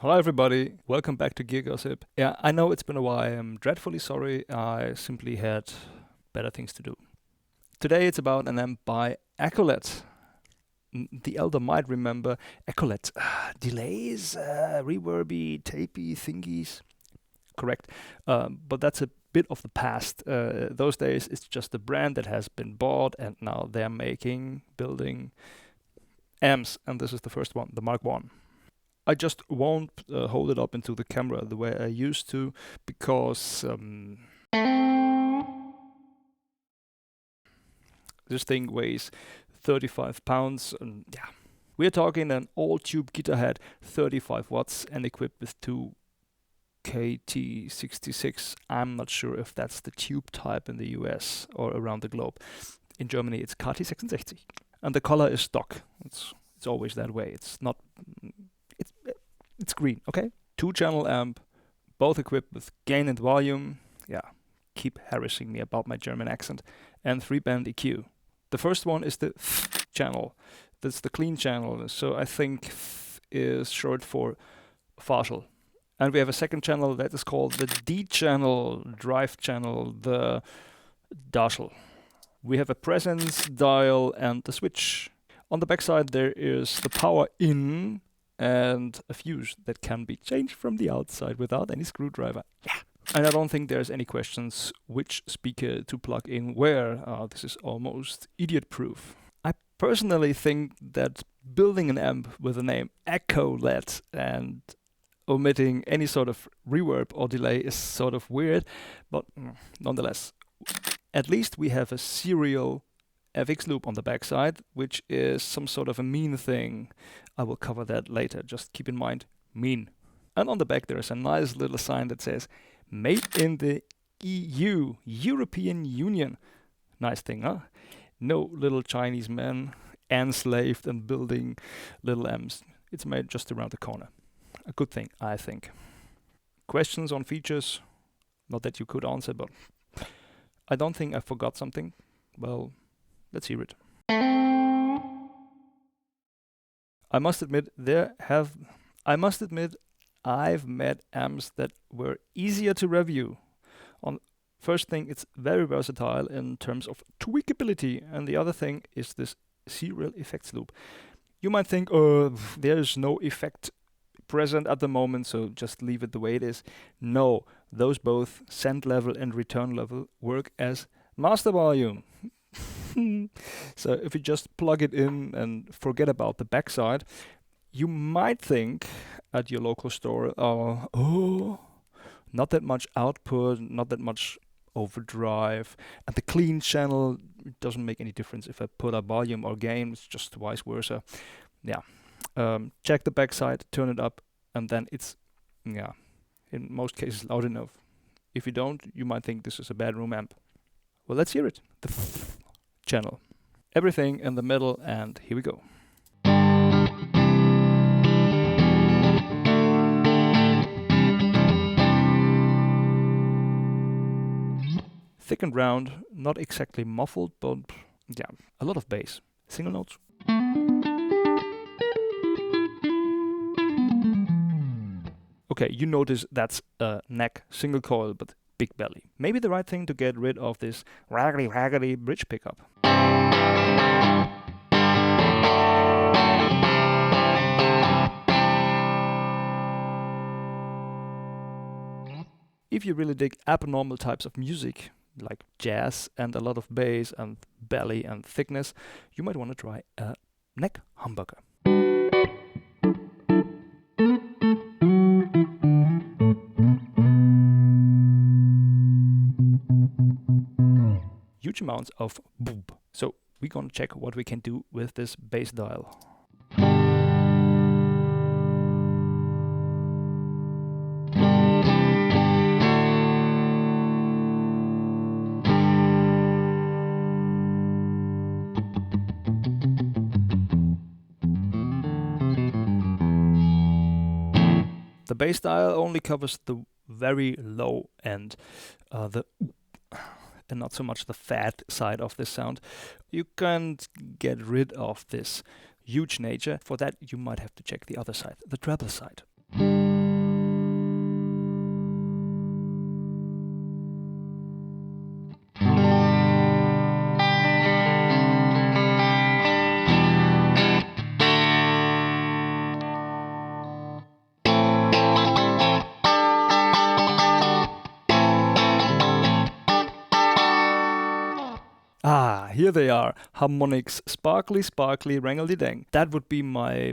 Hello everybody, welcome back to GearGossip. Yeah, I know it's been a while, I'm dreadfully sorry, I simply had better things to do. Today it's about an amp by Echolette. The elder might remember Echolette. Delays, reverby, tapey thingies. Correct, but that's a bit of the past. Those days it's just a brand that has been bought and now they're building amps, and this is the first one, the Mk1. I just won't hold it up into the camera the way I used to because this thing weighs 35 pounds and yeah. We're talking an all-tube guitar head, 35 watts and equipped with two KT66. I'm not sure if that's the tube type in the US or around the globe. In Germany it's KT66. And the color is stock. It's always that way. It's not... It's green, okay? 2-channel amp, both equipped with gain and volume. Yeah, keep harassing me about my German accent. And 3-band EQ. The first one is the channel. That's the clean channel. So I think is short for partial. And we have a second channel that is called the D channel, drive channel, the Darshal. We have a presence dial and the switch. On the backside there is the power in and a fuse that can be changed from the outside without any screwdriver. Yeah. And I don't think there's any questions which speaker to plug in where. This is almost idiot-proof. I personally think that building an amp with the name Echolette and omitting any sort of reverb or delay is sort of weird, but nonetheless, at least we have a serial FX loop on the backside, which is some sort of a mean thing. I will cover that later, just keep in mind, mean. And on the back there is a nice little sign that says, made in the EU, European Union. Nice thing, huh? No little Chinese men enslaved and building little amps. It's made just around the corner. A good thing, I think. Questions on features? Not that you could answer, but I don't think I forgot something. Well, let's hear it. I must admit, I've met amps that were easier to review. First thing, it's very versatile in terms of tweakability, and the other thing is this serial effects loop. You might think, there's no effect present at the moment, so just leave it the way it is. No, those both send level and return level work as master volume. So if you just plug it in and forget about the backside, you might think at your local store, not that much output, not that much overdrive, and the clean channel doesn't make any difference if I put up volume or gain, it's just vice versa. Yeah, check the backside, turn it up, and then it's, yeah, in most cases loud enough. If you don't, you might think this is a bad room amp. Well, let's hear it. The channel. Everything in the middle, and here we go. Thick and round, not exactly muffled, but yeah, a lot of bass. Single notes. Okay, you notice that's a neck single coil, but big belly. Maybe the right thing to get rid of this raggedy bridge pickup. If you really dig abnormal types of music, like jazz and a lot of bass and belly and thickness, you might want to try a neck humbucker. Huge amounts of boom. So we're gonna check what we can do with this bass dial. The bass dial only covers the very low end, and not so much the fat side of this sound. You can't get rid of this huge nature. For that, you might have to check the other side, the treble side. here they are. Harmonics, sparkly, sparkly, wrangle-de-dang. That would be my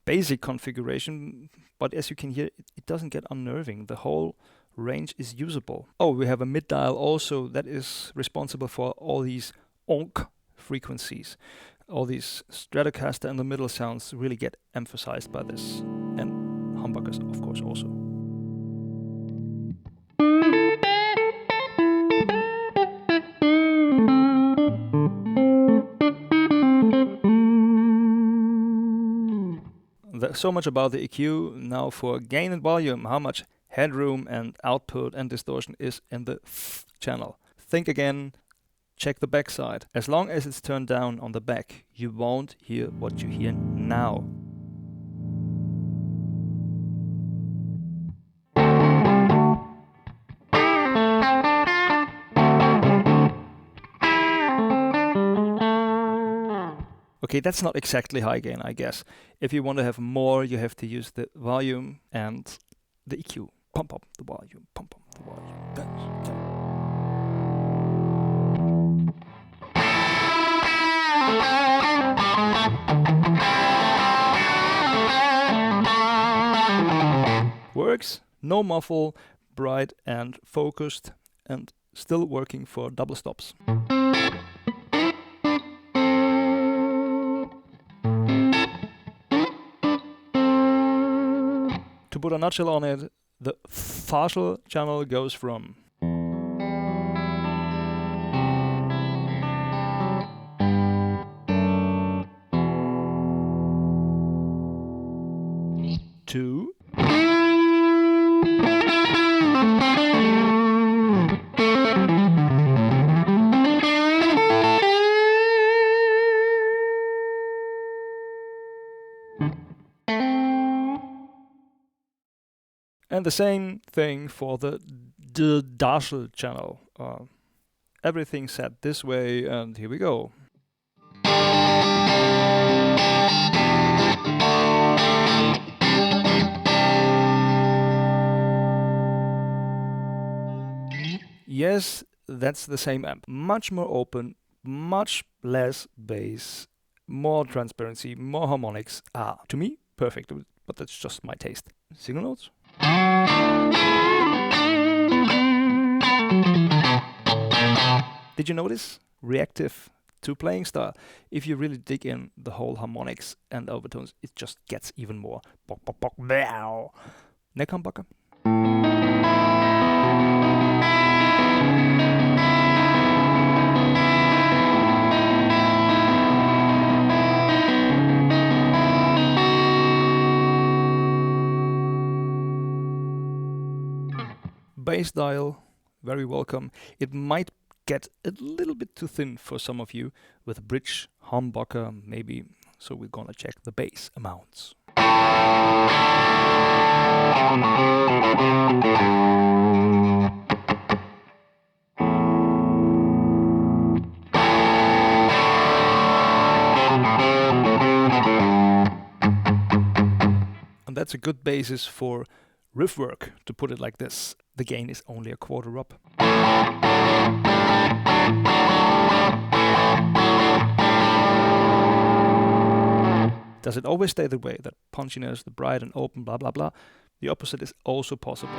basic configuration, but as you can hear, it doesn't get unnerving. The whole range is usable. Oh, we have a mid dial also that is responsible for all these onk frequencies. All these Stratocaster and the middle sounds really get emphasized by this, and humbuckers of course also. So much about the EQ. Now for gain and volume, how much headroom and output and distortion is in the channel. Think again, check the backside. As long as it's turned down on the back, you won't hear what you hear now. Okay, that's not exactly high gain, I guess. If you want to have more, you have to use the volume and the EQ. Pump up the volume, pump up the volume. Works, no muffle, bright and focused, and still working for double stops. To put a nutshell on it, the partial channel goes from to and the same thing for the partial channel. Everything set this way, and here we go. Yes, that's the same amp. Much more open, much less bass, more transparency, more harmonics. To me, perfect, but that's just my taste. Signal notes? Did you notice? Reactive to playing style. If you really dig in the whole harmonics and overtones, it just gets even more. Neck humbucker. Bass dial, very welcome. It might get a little bit too thin for some of you with a bridge humbucker maybe, so we're gonna check the bass amounts. And that's a good basis for riff work, to put it like this. The gain is only a quarter up. Does it always stay that way? That punchiness, the bright and open, blah blah blah? The opposite is also possible.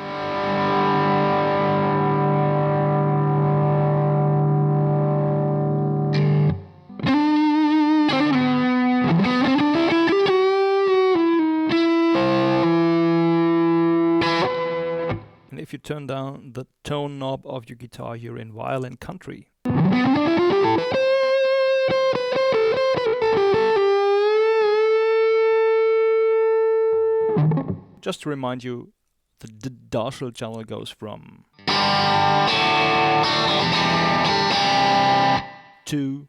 And if you turn down the tone knob of your guitar, you're in violin country. Just to remind you, the partial channel goes from to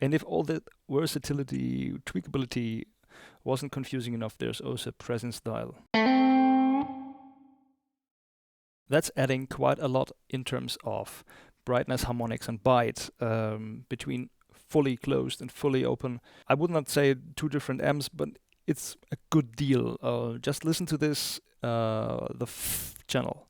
and if all that versatility, tweakability wasn't confusing enough, there's also presence dial. That's adding quite a lot in terms of brightness, harmonics, and bite between fully closed and fully open. I would not say 2 different amps, but it's a good deal. Just listen to this, the channel.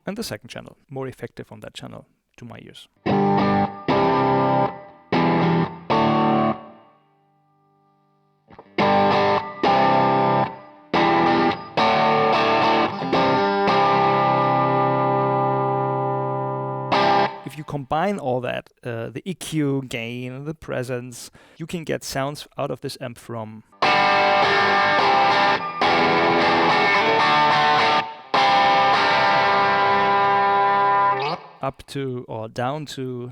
And the second channel, more effective on that channel to my ears. If you combine all that, the EQ, gain, the presence, you can get sounds out of this amp from up to or down to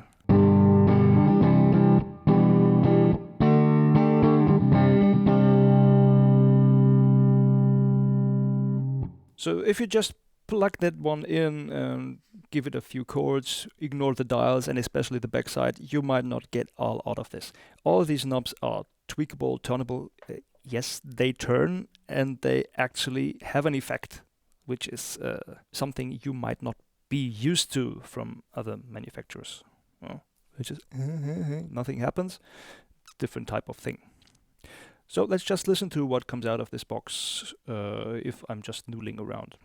so if you just plug that one in and give it a few chords, ignore the dials and especially the backside, you might not get all out of this. All these knobs are tweakable, turnable. Yes, they turn and they actually have an effect, which is something you might not be used to from other manufacturers. Which is nothing happens, different type of thing. So let's just listen to what comes out of this box if I'm just noodling around.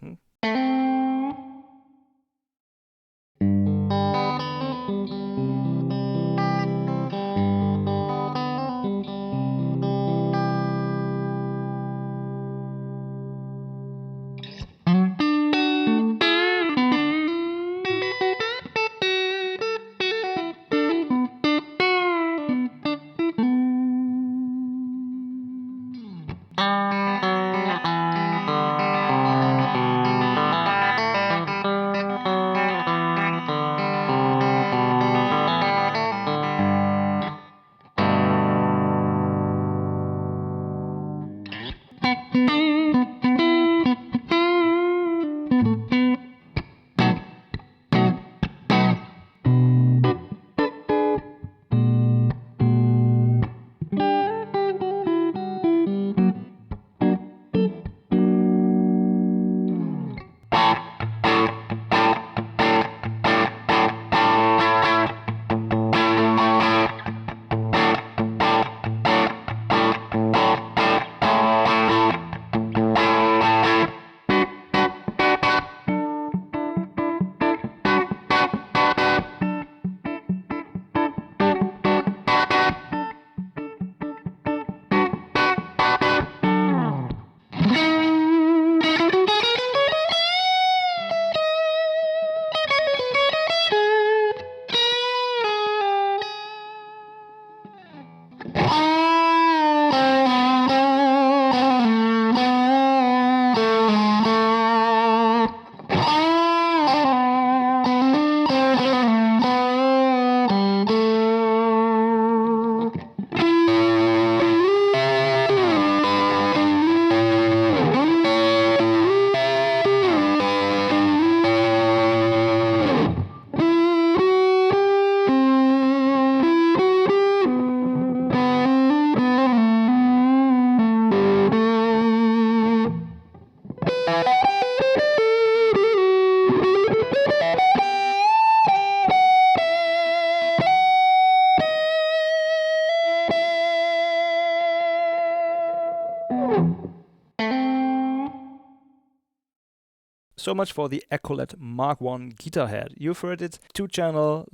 So much for the Echolette Mk1 guitar head. You've heard it, 2-channel,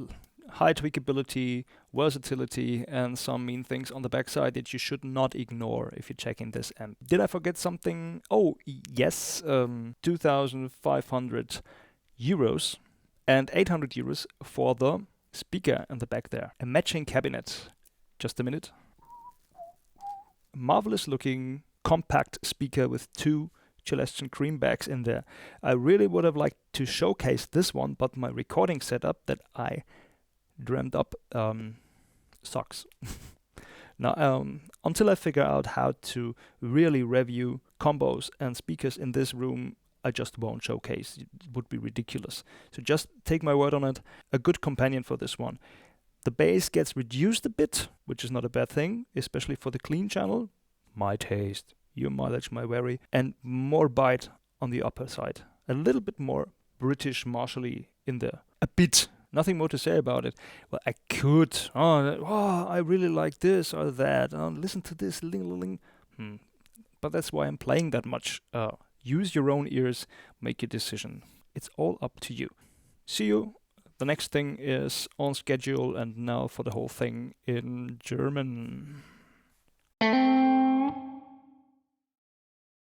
high tweakability, versatility, and some mean things on the backside that you should not ignore if you're checking this amp. Did I forget something? Oh, yes, 2,500 euros and 800 euros for the speaker in the back there. A matching cabinet. Just a minute. Marvelous looking compact speaker with 2 Celestion Greenbacks in there. I really would have liked to showcase this one, but my recording setup that I dreamt up sucks. Now, until I figure out how to really review combos and speakers in this room, I just won't showcase. It would be ridiculous. So just take my word on it. A good companion for this one. The bass gets reduced a bit, which is not a bad thing, especially for the clean channel. My taste, your mileage may vary, and more bite on the upper side. A little bit more British martially in there. A bit. Nothing more to say about it. Well, I could. I really like this or that. Listen to this. Ling. But that's why I'm playing that much. Use your own ears. Make your decision. It's all up to you. See you. The next thing is on schedule, and now for the whole thing in German.